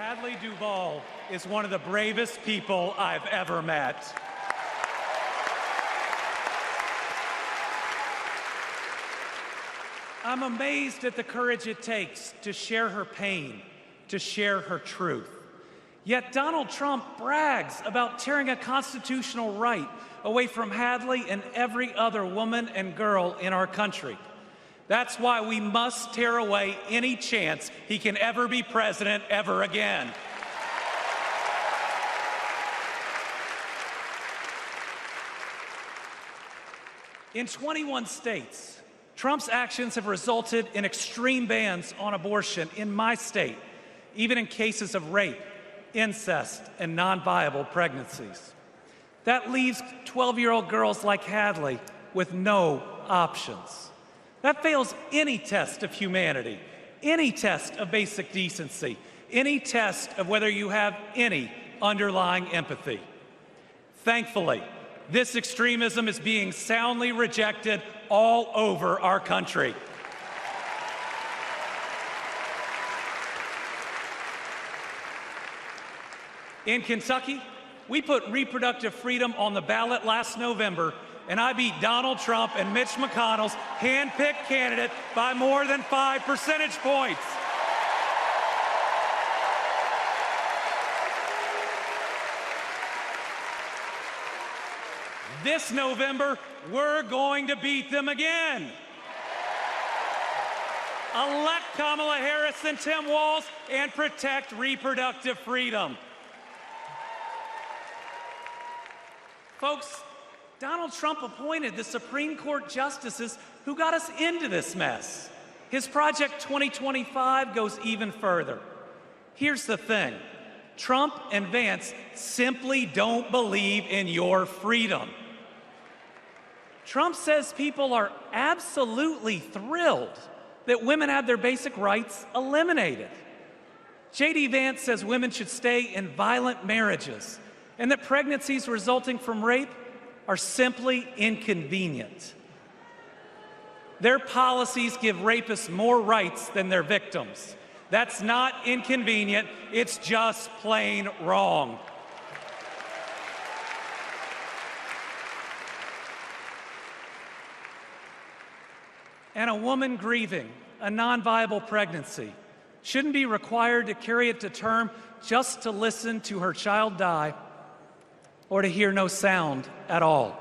Hadley Duvall is one of the bravest people I've ever met. I'm amazed at the courage it takes to share her pain, to share her truth. Yet Donald Trump brags about tearing a constitutional right away from Hadley and every other woman and girl in our country. That's why we must tear away any chance he can ever be president ever again. In 21 states, Trump's actions have resulted in extreme bans on abortion in my state, even in cases of rape, incest, and non-viable pregnancies. That leaves 12-year-old girls like Hadley with no options. That fails any test of humanity, any test of basic decency, any test of whether you have any underlying empathy. Thankfully, this extremism is being soundly rejected all over our country. In Kentucky, we put reproductive freedom on the ballot last November, and I beat Donald Trump and Mitch McConnell's hand-picked candidate by more than 5 percentage points. This November, we're going to beat them again. Elect Kamala Harris and Tim Walz and protect reproductive freedom. Folks, Donald Trump appointed the Supreme Court justices who got us into this mess. His Project 2025 goes even further. Here's the thing. Trump and Vance simply don't believe in your freedom. Trump says people are absolutely thrilled that women have their basic rights eliminated. J.D. Vance says women should stay in violent marriages and that pregnancies resulting from rape are simply inconvenient. Their policies give rapists more rights than their victims. That's not inconvenient, it's just plain wrong. And a woman grieving a non-viable pregnancy shouldn't be required to carry it to term just to listen to her child die or to hear no sound at all.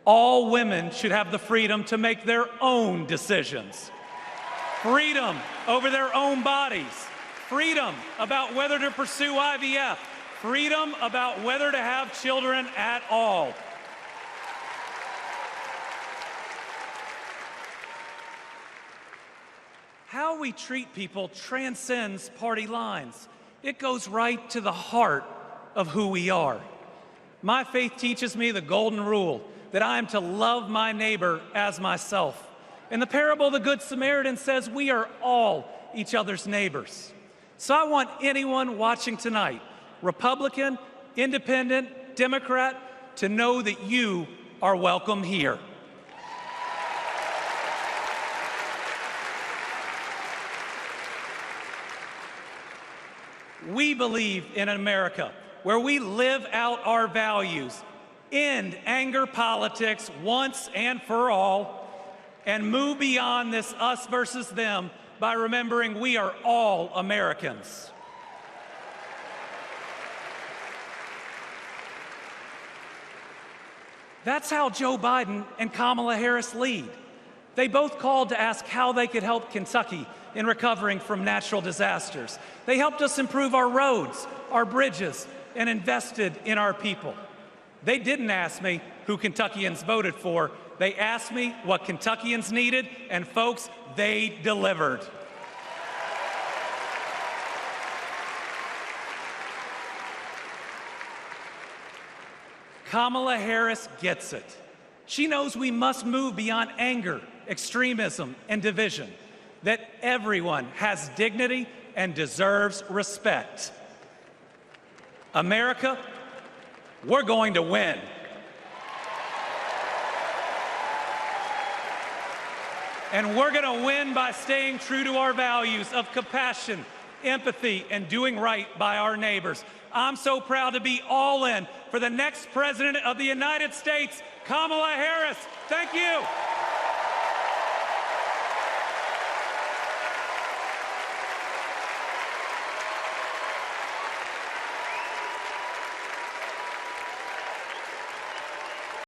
All women should have the freedom to make their own decisions. Freedom over their own bodies. Freedom about whether to pursue IVF. Freedom about whether to have children at all. How we treat people transcends party lines. It goes right to the heart of who we are. My faith teaches me the golden rule that I am to love my neighbor as myself. And the parable of the Good Samaritan says we are all each other's neighbors. So I want anyone watching tonight, Republican, Independent, Democrat, to know that you are welcome here. We believe in America where we live out our values, end anger politics once and for all, and move beyond this us versus them by remembering we are all Americans. That's how Joe Biden and Kamala Harris lead. They both called to ask how they could help Kentucky in recovering from natural disasters. They helped us improve our roads, our bridges, and invested in our people. They didn't ask me who Kentuckians voted for. They asked me what Kentuckians needed, and folks, they delivered. Kamala Harris gets it. She knows we must move beyond anger, extremism, and division, that everyone has dignity and deserves respect. America, we're going to win. And we're going to win by staying true to our values of compassion, empathy, and doing right by our neighbors. I'm so proud to be all in for the next President of the United States, Kamala Harris. Thank you.